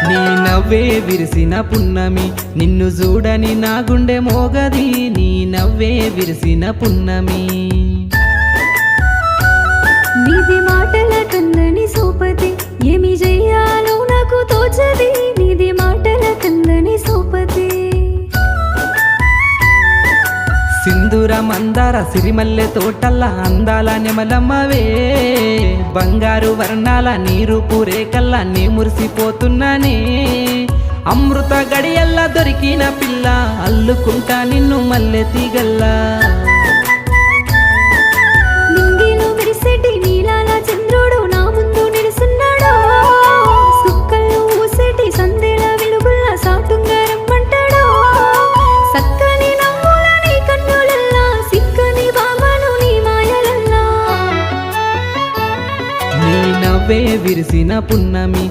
నీ నవ్వే విరిసిన పున్నమి నిన్ను చూడని నా గుండె మోగది నీ నవ్వే విరిసిన పున్నమి నీది మాటల కందని సోపతి ఏమి చెయ్యాలో నాకు తోచది నీది మాటల కందని సోపతి సింధూర మందార సిరిమల్లె తోటల్లా అందాల నెమలమ్మవే బంగారు వర్ణాల నీరు పూరేకల్లా నీ మురిసిపోతున్నానే అమృత గడియల్లా దొరికిన పిల్ల అల్లుకుంటా నిన్ను మల్లె తీగల్లా నింగిలో మెరిసేటి నీలాల చంద్రుడు నా ముందు నిలుసున్నాడు సుక్కల్లో ఊసేటి సందేల వెలుగుల్లా సాటుంగా రమ్మంటాడు సక్కని నవ్వుల నీ కన్నులల్లా సిక్కని భామను నీ మాయలల్లా నీ నవ్వే విరిసిన పున్నమి